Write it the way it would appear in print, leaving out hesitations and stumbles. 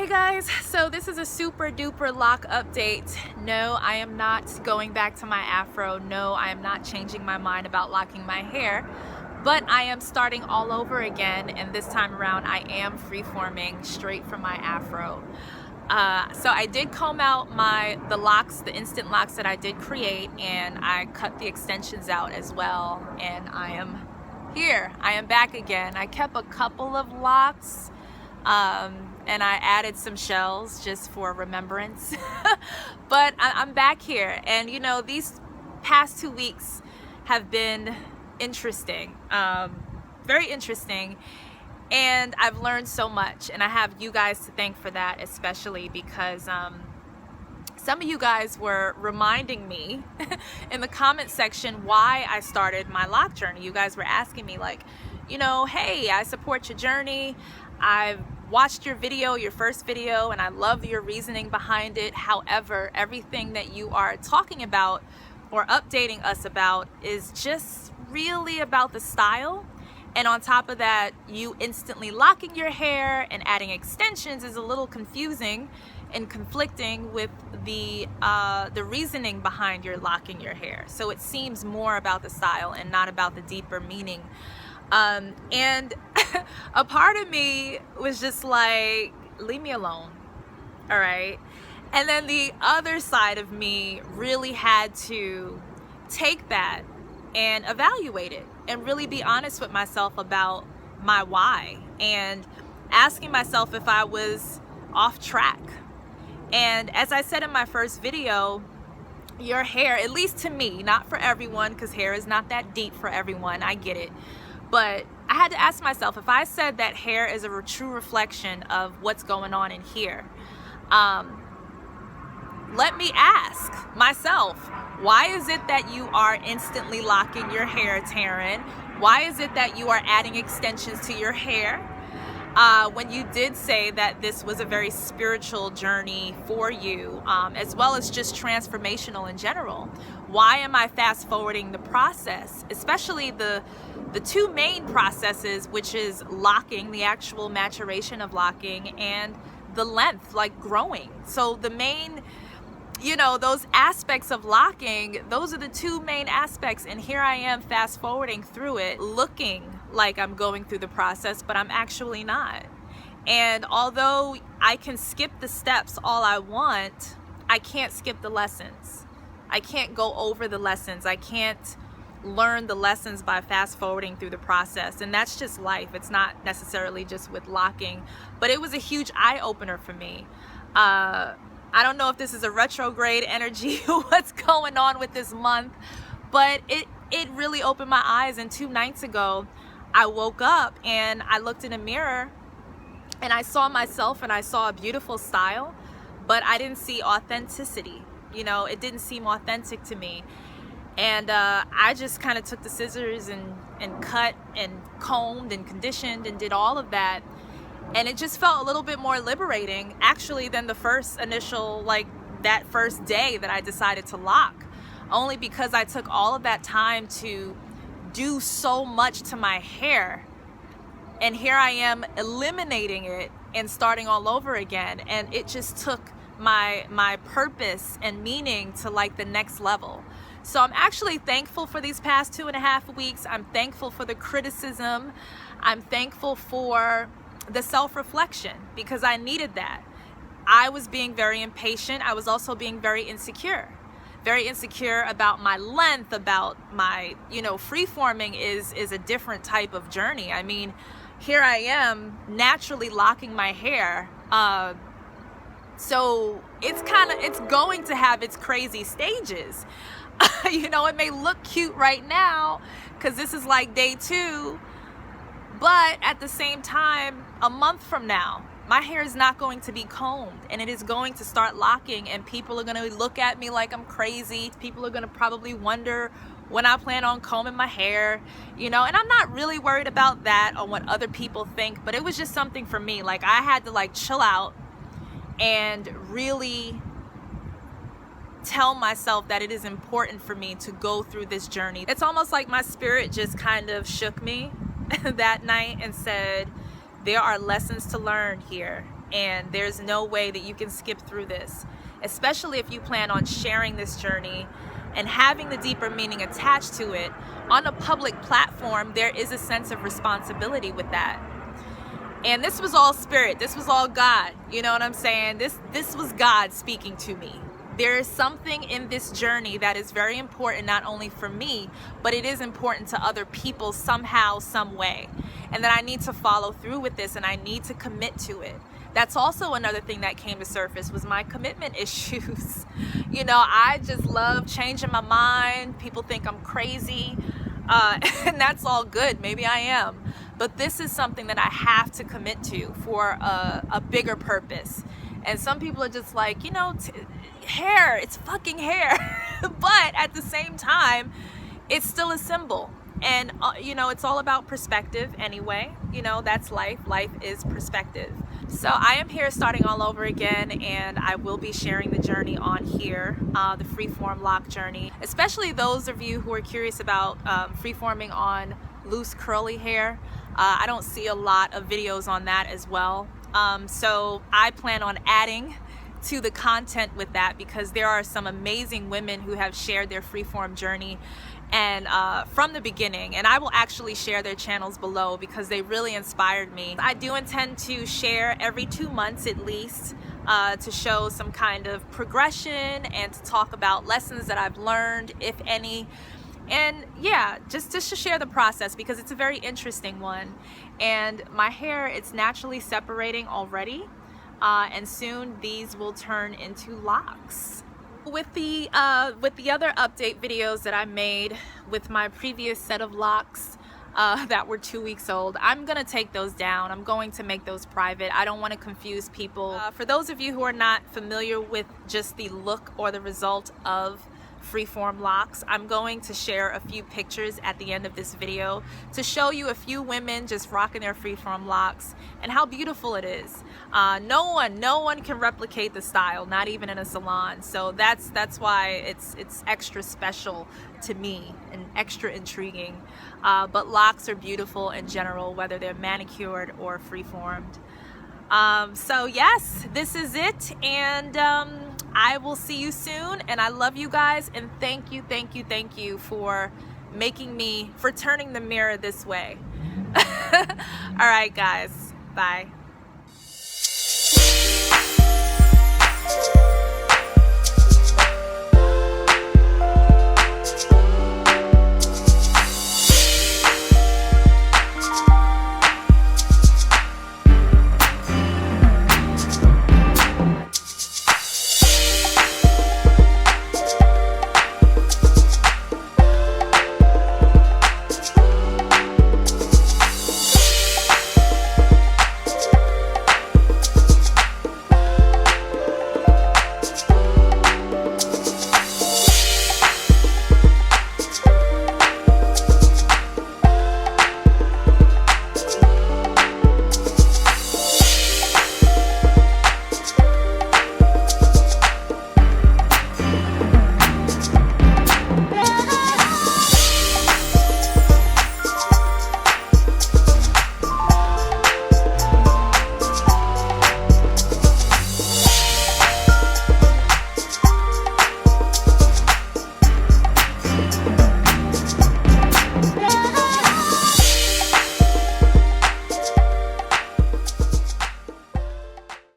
guys, so this is a super duper lock update. No, I am not going back to my afro. No, I am not changing my mind about locking my hair, but I am starting all over again, and this time around I am freeforming straight from my afro. So I did comb out the locks, the instant locks that I did create, and I cut the extensions out as well, and I am here. I am back again. I kept a couple of locks, and I added some shells just for remembrance. But I'm back here, and you know, these past 2 weeks have been interesting, very interesting, and I've learned so much, and I have you guys to thank for that, especially because some of you guys were reminding me in the comment section why I started my lock journey. You guys were asking me, like, you know, hey, I support your journey, I've watched your video, your first video, and I love your reasoning behind it. However, everything that you are talking about or updating us about is just really about the style. And on top of that, you instantly locking your hair and adding extensions is a little confusing and conflicting with the reasoning behind your locking your hair. So it seems more about the style and not about the deeper meaning. And a part of me was just like, leave me alone, all right? And then the other side of me really had to take that and evaluate it and really be honest with myself about my why, and asking myself if I was off track. And as I said in my first video, your hair, at least to me, not for everyone, because hair is not that deep for everyone, I get it, but I had to ask myself, if I said that hair is a true reflection of what's going on in here, let me ask myself, why is it that you are instantly locking your hair, Taryn? Why is it that you are adding extensions to your hair? When you did say that this was a very spiritual journey for you, as well as just transformational in general, why am I fast forwarding the process, especially the two main processes, which is locking, the actual maturation of locking, and the length, like growing. So the main, you know, those aspects of locking, those are the two main aspects, and here I am fast forwarding through it, looking like I'm going through the process, but I'm actually not. And although I can skip the steps all I want, I can't skip the lessons. I can't go over the lessons. I can't learn the lessons by fast forwarding through the process. And that's just life. It's not necessarily just with locking, but it was a huge eye-opener for me. I don't know if this is a retrograde energy, what's going on with this month, but it really opened my eyes. And 2 nights ago, I woke up and I looked in a mirror and I saw myself and I saw a beautiful style, but I didn't see authenticity. You know, it didn't seem authentic to me. And I just kind of took the scissors and cut and combed and conditioned and did all of that. And it just felt a little bit more liberating, actually, than the first initial, like that first day that I decided to lock. Only because I took all of that time to do so much to my hair. And here I am eliminating it and starting all over again. And it just took my purpose and meaning to like the next level. So I'm actually thankful for these past 2.5 weeks. I'm thankful for the criticism. I'm thankful for the self-reflection, because I needed that. I was being very impatient. I was also being very insecure about my length, about my, you know, freeforming is a different type of journey. I mean, here I am naturally locking my hair. So it's going to have its crazy stages. You know, it may look cute right now because this is like day 2, but at the same time, a month from now, my hair is not going to be combed, and it is going to start locking, and people are going to look at me like I'm crazy. People are going to probably wonder when I plan on combing my hair, you know, and I'm not really worried about that or what other people think, but it was just something for me. Like, I had to like chill out and really tell myself that it is important for me to go through this journey. It's almost like my spirit just kind of shook me that night and said, there are lessons to learn here. and there's no way that you can skip through this, especially if you plan on sharing this journey and having the deeper meaning attached to it on a public platform. There is a sense of responsibility with that. And this was all spirit. This was all God. You know what I'm saying? This was God speaking to me. There is something in this journey that is very important, not only for me, but it is important to other people somehow, some way. And that I need to follow through with this, and I need to commit to it. That's also another thing that came to surface, was my commitment issues. You know, I just love changing my mind. People think I'm crazy, and that's all good. Maybe I am. But this is something that I have to commit to for a bigger purpose. And some people are just like, you know, hair, it's fucking hair. But at the same time, it's still a symbol. And, you know, it's all about perspective anyway. You know, that's life. Life is perspective. So I am here starting all over again, and I will be sharing the journey on here, the freeform lock journey, especially those of you who are curious about freeforming on loose curly hair. I don't see a lot of videos on that as well. So I plan on adding to the content with that, because there are some amazing women who have shared their freeform journey and from the beginning, and I will actually share their channels below because they really inspired me. I do intend to share every 2 months at least, to show some kind of progression and to talk about lessons that I've learned, if any. And yeah, just to share the process, because it's a very interesting one. And my hair, it's naturally separating already, and soon these will turn into locks. With the other update videos that I made with my previous set of locks that were 2 weeks old, I'm gonna take those down. I'm going to make those private. I don't want to confuse people. For those of you who are not familiar with just the look or the result of freeform locks, I'm going to share a few pictures at the end of this video to show you a few women just rocking their freeform locks and how beautiful it is. No one can replicate the style, not even in a salon. So that's why it's extra special to me and extra intriguing. But locks are beautiful in general, whether they're manicured or freeformed. So yes, this is it, and I will see you soon, and I love you guys, and thank you for turning the mirror this way. All right, guys, bye.